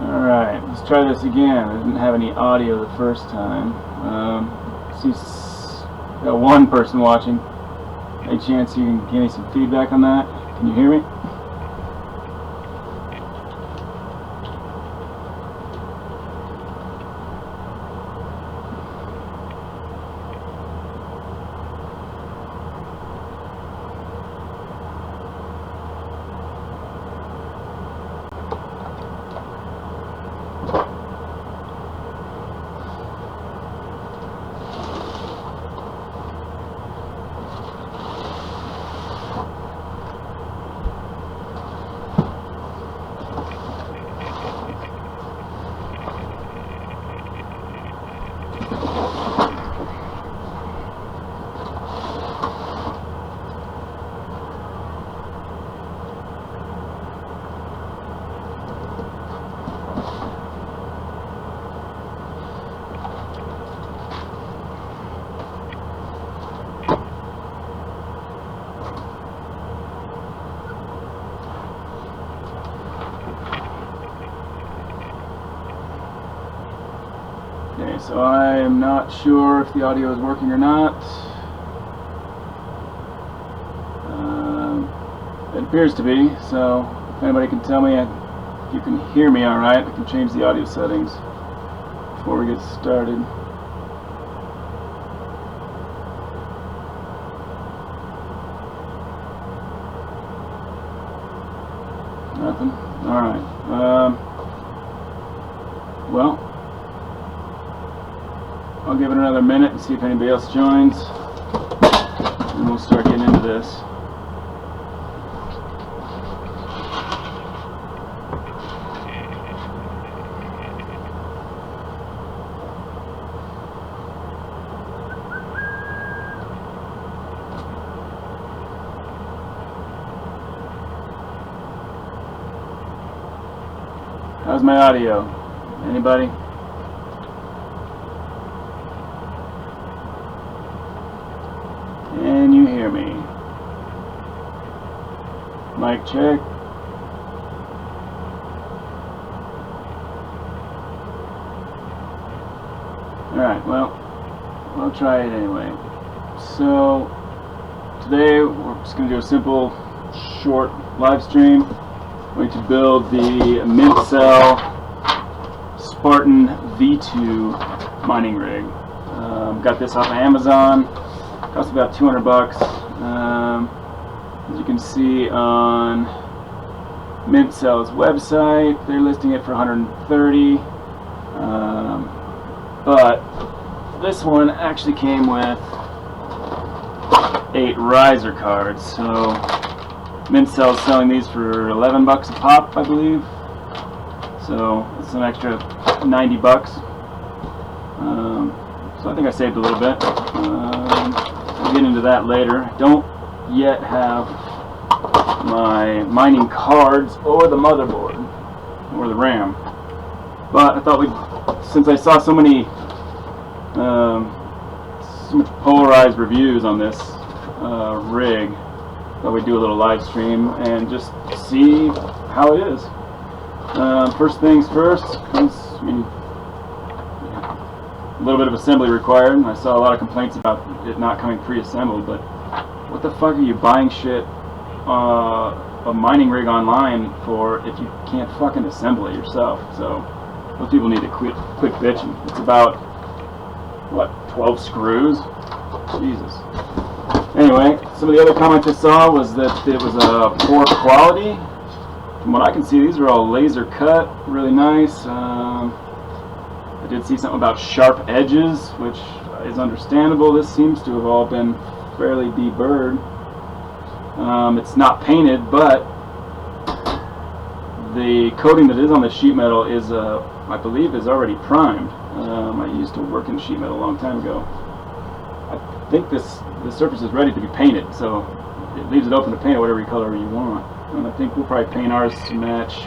Alright, let's try this again. I didn't have any audio the first time. See, got one person watching. Any chance you can give me some feedback on that? Can you hear me? Okay, so I am not sure if the audio is working or not. It appears to be, so if anybody can tell me if you can hear me alright, I can change the audio settings before we get started. Nothing? Alright. Well, I'll give it another minute and see if anybody else joins, and we'll start getting into this. How's my audio? Anybody? Can you hear me? Mic check. Alright, well, I'll try it anyway. So, today we're just going to do a simple, short live stream. I'm going to build the MintCell SPARTAN V2 mining rig. Got this off of Amazon. Cost about 200 bucks. As you can see on MintCell's website, they're listing it for 130. But this one actually came with 8 riser cards, so MintCell's selling these for 11 bucks a pop, I believe. So it's an extra 90 bucks. So I think I saved a little bit. We'll get into that later. I don't yet have my mining cards or the motherboard or the RAM, but I thought since I saw so many so much polarized reviews on this rig, thought we'd do a little live stream and just see how it is. First things first, a little bit of assembly required. I saw a lot of complaints about it not coming pre-assembled, but what the fuck are you buying shit, a mining rig online for if you can't fucking assemble it yourself? So those people need to quit bitching. It's about, what, 12 screws? Jesus. Anyway, some of the other comments I saw was that it was a poor quality. From what I can see, these are all laser cut, really nice. I did see something about sharp edges, which is understandable. This seems to have all been fairly deburred. It's not painted, but the coating that is on the sheet metal is, I believe, is already primed. I used to work in sheet metal a long time ago. I think the surface is ready to be painted, so it leaves it open to paint it whatever color you want. And I think we'll probably paint ours to match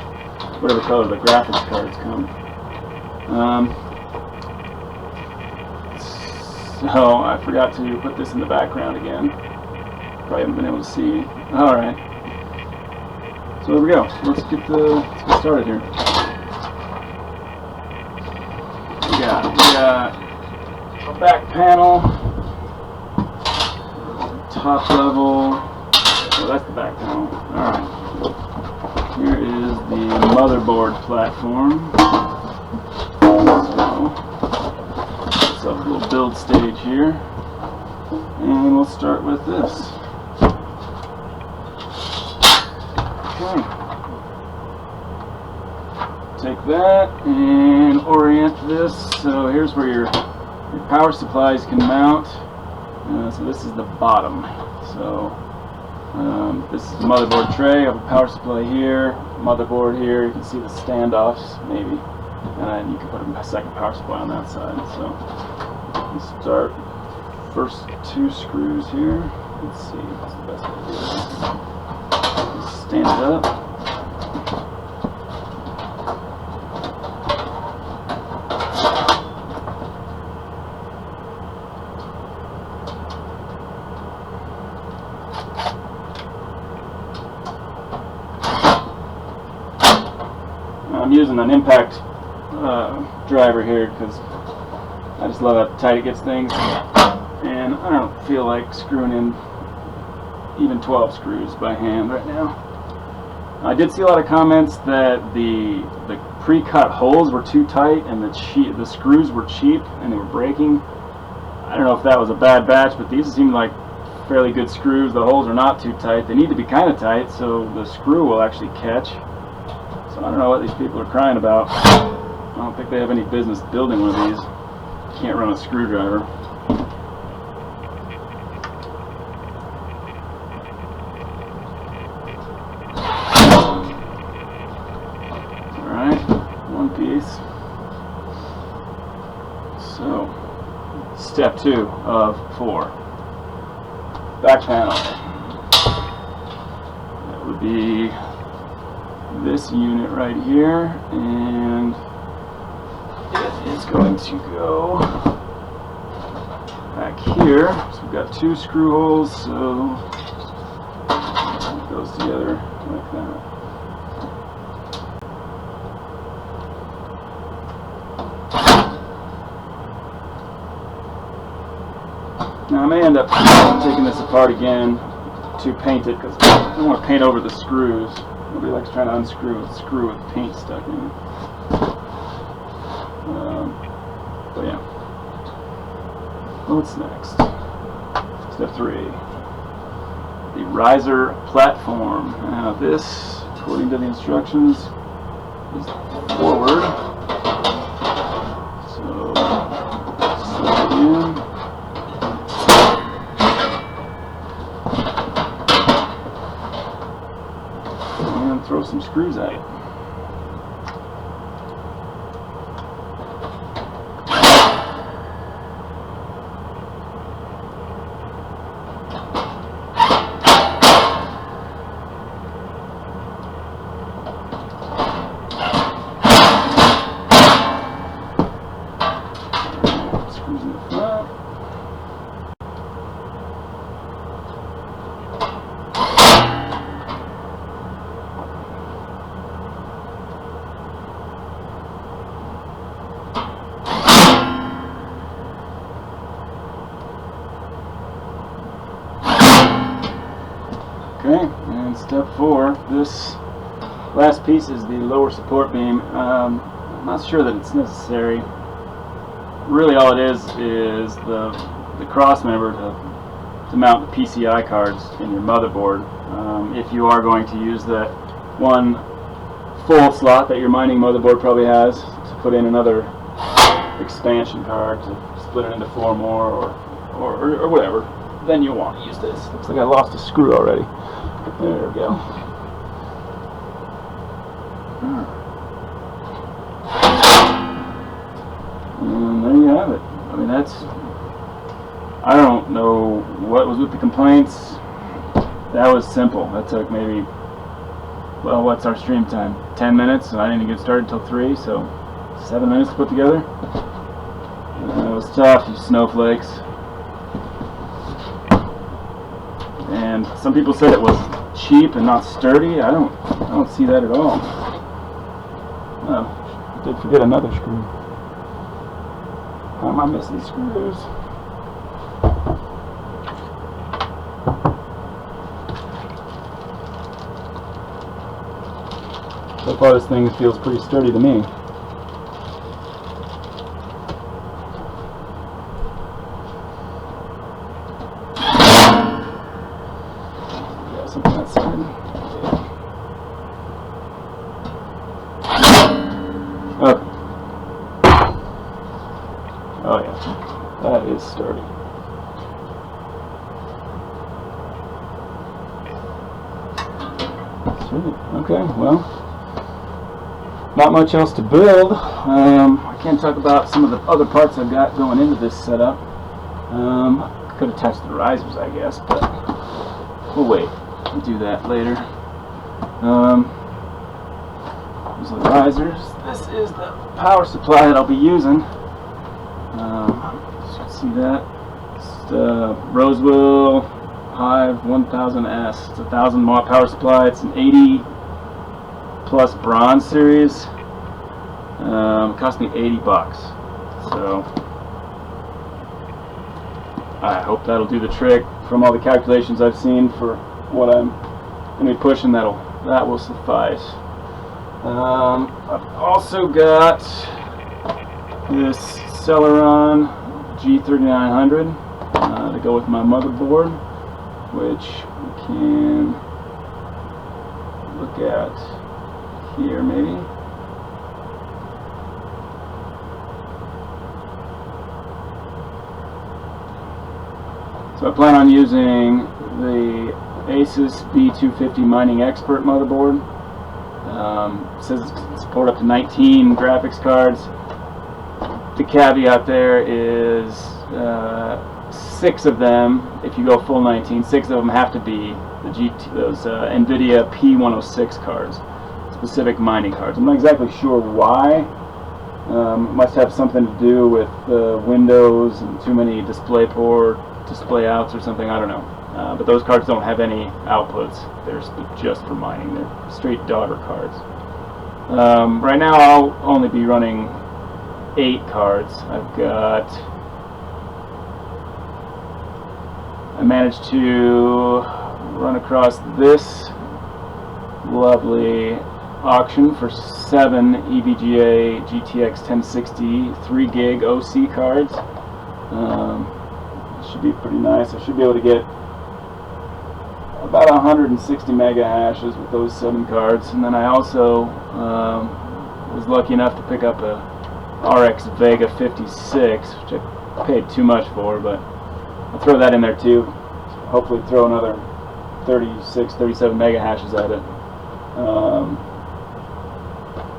whatever color the graphics cards come. So I forgot to put this in the background again. Probably haven't been able to see. Alright. So there we go. Let's get started here. got? We got a back panel, top level. Oh, that's the back panel. Alright. Here is the motherboard platform. So, let's have a little build stage here. And we'll start with this. Okay. Take that and orient this. So here's where your power supplies can mount. So this is the bottom. So this is the motherboard tray. I have a power supply here, motherboard here. You can see the standoffs maybe, and then you can put a second power supply on that side. So let's start first 2 screws here. Let's see what's the best way to do this. Stand it up. I'm using an impact driver here because I just love how tight it gets things, and I don't feel like screwing in even 12 screws by hand right now. I did see a lot of comments that the pre-cut holes were too tight and the screws were cheap and they were breaking. I don't know if that was a bad batch, but these seem like fairly good screws. The holes are not too tight. They need to be kind of tight so the screw will actually catch. So I don't know what these people are crying about. I don't think they have any business building one of these. Can't run a screwdriver. Alright, one piece. So, step 2 of 4. Back panel. That would be this unit right here, and it is going to go back here. So we've got 2 screw holes, so it goes together like that. Now I may end up taking this apart again to paint it because I don't want to paint over the screws. Nobody likes trying to unscrew a screw with paint stuck in it. But yeah. What's next? Step 3. The riser platform. Now this, according to the instructions, is forward. So, slide it in. Throw some screws at it. Screws in the front. Okay, and step 4, this last piece is the lower support beam. I'm not sure that it's necessary. Really all it is the cross member to mount the PCI cards in your motherboard. If you are going to use that one full slot that your mining motherboard probably has to put in another expansion card to split it into 4 more or whatever, then you'll want to use this. Looks like I lost a screw already. There we go. And there you have it. I mean, I don't know what was with the complaints. That was simple. That took maybe, well, what's our stream time? 10 minutes, and I didn't get started until 3, so 7 minutes to put together. It was tough, you snowflakes. And some people said it was cheap and not sturdy. I don't see that at all. Oh, I did forget another screw. How am I missing screws? So far this thing feels pretty sturdy to me. Yeah, something on that side. Oh. Oh yeah, that is sturdy. Sweet. Okay, well, not much else to build. I can't talk about some of the other parts I've got going into this setup. Could attach the risers, I guess, but we'll wait. We'll do that later. These are the risers. This is the power supply that I'll be using. You should see that. It's the Roswell Hive 1000S. It's a 1000 watt power supply. It's an 80 plus bronze series. It cost me $80. So I hope that'll do the trick. From all the calculations I've seen for what I'm going to be pushing, that will suffice. I've also got this Celeron G3900 to go with my motherboard, which we can look at here maybe. So I plan on using the Asus B250 Mining Expert motherboard. It says it's support up to 19 graphics cards. The caveat there is 6 of them, if you go full 19, 6 of them have to be those NVIDIA P106 cards, specific mining cards. I'm not exactly sure why. It must have something to do with Windows and too many display outs or something, I don't know. But those cards don't have any outputs. They're just for mining. They're straight daughter cards. Right now I'll only be running 8 cards. I managed to run across this lovely auction for 7 EVGA GTX 1060 3 gig OC cards. Should be pretty nice. I should be able to get about 160 mega hashes with those 7 cards. And then I also was lucky enough to pick up a RX Vega 56, which I paid too much for, but I'll throw that in there too. Hopefully throw another 36, 37 mega hashes at it.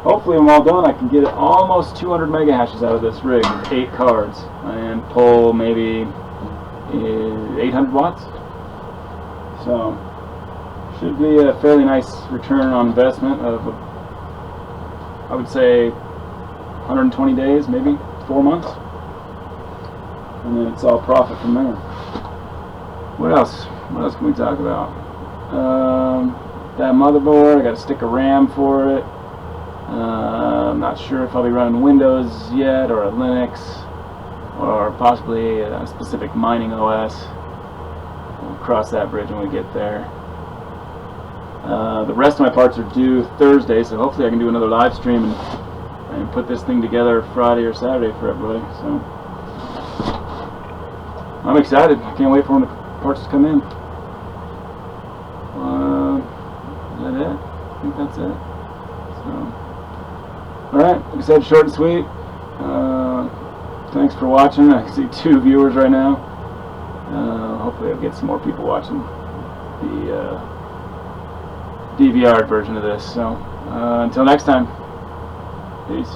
Hopefully when I'm all done I can get almost 200 mega hashes out of this rig with 8 cards and pull maybe 800 watts. So should be a fairly nice return on investment of, I would say, 120 days, maybe 4 months, and then it's all profit from there. What else? What else can we talk about? That motherboard, I got to stick a RAM for it. I'm not sure if I'll be running Windows yet, or a Linux, or possibly a specific mining OS. We'll cross that bridge when we get there. The rest of my parts are due Thursday, so hopefully I can do another live stream and put this thing together Friday or Saturday for everybody. So I'm excited. I can't wait for the parts to come in. Is that it? I think that's it. So, alright, like I said, short and sweet. Thanks for watching. I see 2 viewers right now. Hopefully I'll get some more people watching the DVR version of this. So until next time, peace.